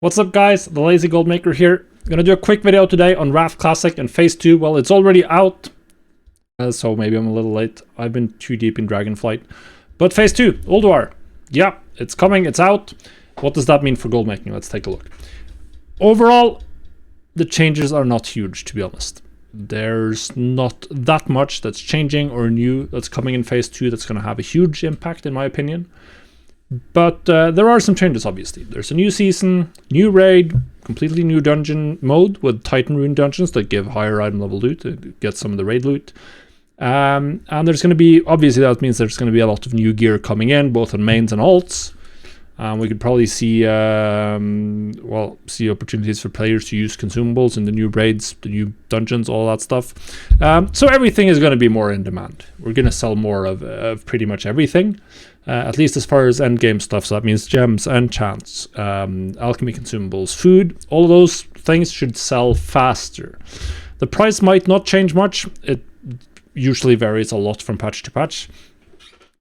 What's up guys, the Lazy Goldmaker here. I'm gonna do a quick video today on Raft Classic and Phase 2. Well, it's already out, so maybe I'm a little late. I've been too deep in Dragonflight. But Phase 2, Ulduar. Yeah, it's coming, it's out. What does that mean for goldmaking? Let's take a look. Overall, the changes are not huge, to be honest. There's not that much that's changing or new that's coming in Phase 2 that's gonna have a huge impact, in my opinion. But there are some changes, obviously. There's a new season, new raid, completely new dungeon mode with Titan Rune dungeons that give higher item level loot to get some of the raid loot. And there's going to be, obviously that means there's going to be a lot of new gear coming in, both on mains and alts. We could probably see, see opportunities for players to use consumables in the new raids, the new dungeons, all that stuff. So everything is going to be more in demand. We're going to sell more of pretty much everything. At least as far as endgame stuff, so that means gems, enchants, alchemy consumables, food, all of those things should sell faster. The price might not change much. It usually varies a lot from patch to patch.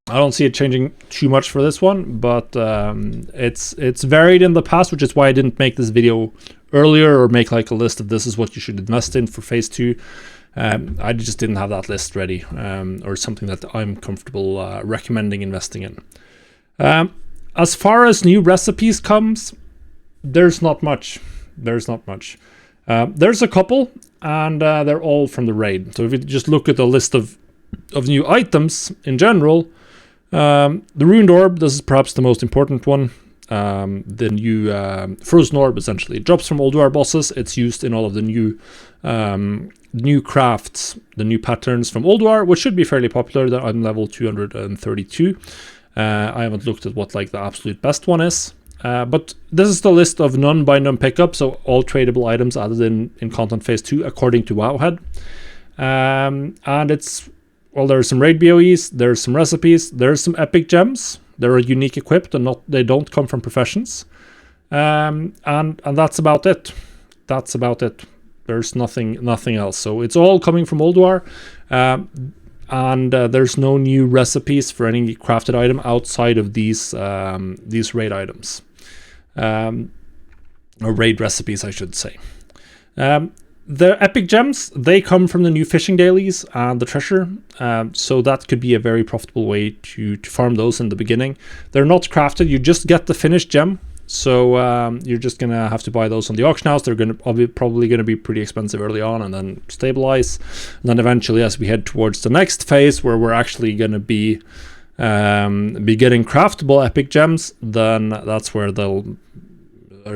I don't see it changing too much for this one, but it's varied in the past, which is why I didn't make this video earlier or make like a list of this is what you should invest in for Phase 2. I just didn't have that list ready, or something that I'm comfortable recommending investing in. As far as new recipes comes, there's not much. There's a couple, and they're all from the raid. So if you just look at the list of new items in general, the Ruined Orb, this is perhaps the most important one. The new Frozen Orb, essentially. It drops from Ulduar bosses. It's used in all of the new crafts, the new patterns from Ulduar, which should be fairly popular. I'm level 232. I haven't looked at what like the absolute best one is. But this is the list of none by none pickups, so all tradable items added in content Phase 2 according to Wowhead. And it's, well, there are some raid BOEs, there's some recipes, there's some epic gems. They're unique equipped and they don't come from professions. And that's about it. That's about it. There's nothing else. So it's all coming from Ulduar. And there's no new recipes for any crafted item outside of these raid items. Or raid recipes, I should say. The epic gems, they come from the new fishing dailies and the treasure, so that could be a very profitable way to farm those in the beginning. They're not crafted, you just get the finished gem, so you're just going to have to buy those on the auction house. They're probably going to be pretty expensive early on and then stabilize. And then eventually, as we head towards the next phase where we're actually going to be getting craftable epic gems, then that's where they'll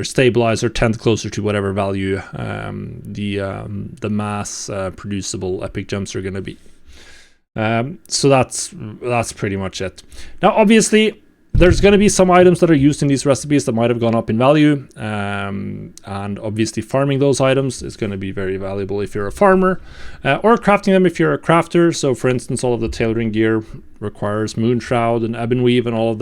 stabilize or tend closer to whatever value the mass producible epic gems are going to be. So that's pretty much it. Now, obviously, there's going to be some items that are used in these recipes that might have gone up in value, and obviously farming those items is going to be very valuable if you're a farmer, or crafting them if you're a crafter. So for instance, all of the tailoring gear requires Moon Shroud and Ebon Weave and all of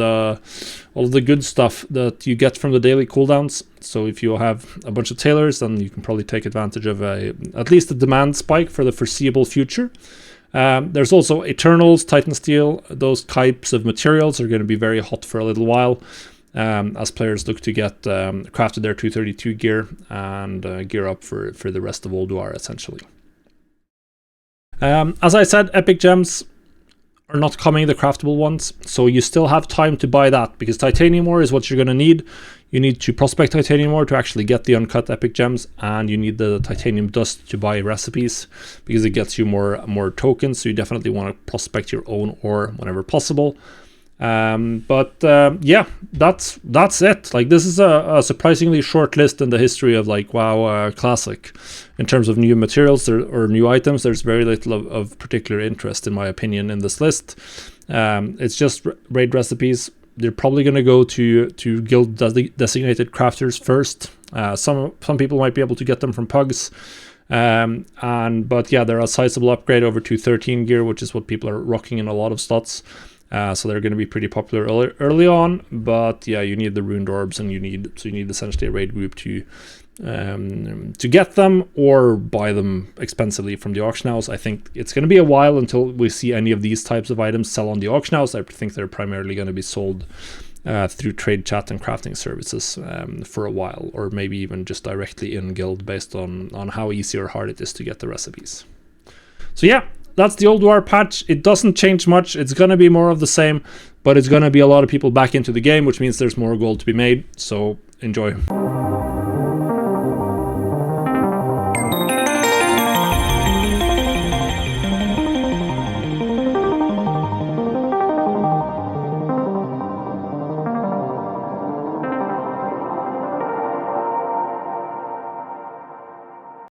the good stuff that you get from the daily cooldowns. So if you have a bunch of tailors, then you can probably take advantage of at least a demand spike for the foreseeable future. There's also Eternals, Titan Steel. Those types of materials are going to be very hot for a little while, as players look to get crafted their 232 gear and gear up for the rest of Ulduar, essentially. As I said, epic gems are not coming, the craftable ones, so you still have time to buy that, because titanium ore is what you're going to need. You need to prospect titanium ore to actually get the uncut epic gems, and you need the titanium dust to buy recipes, because it gets you more tokens, so you definitely want to prospect your own ore whenever possible. Yeah, that's it. Like, this is a surprisingly short list in the history of like WoW Classic in terms of new materials or new items. There's very little of particular interest, in my opinion, in this list. It's just raid recipes. They're probably going to go to guild designated crafters first. Some people might be able to get them from pugs. But yeah, they're a sizable upgrade over to 13 gear, which is what people are rocking in a lot of slots. So they're going to be pretty popular early on, but yeah, you need the Ruined Orbs, and you need essentially a raid group to get them or buy them expensively from the auction house. I think it's going to be a while until we see any of these types of items sell on the auction house. I think they're primarily going to be sold through trade chat and crafting services for a while, or maybe even just directly in guild based on how easy or hard it is to get the recipes. So yeah, that's the Old War patch. It doesn't change much. It's going to be more of the same, but it's going to be a lot of people back into the game, which means there's more gold to be made. So enjoy.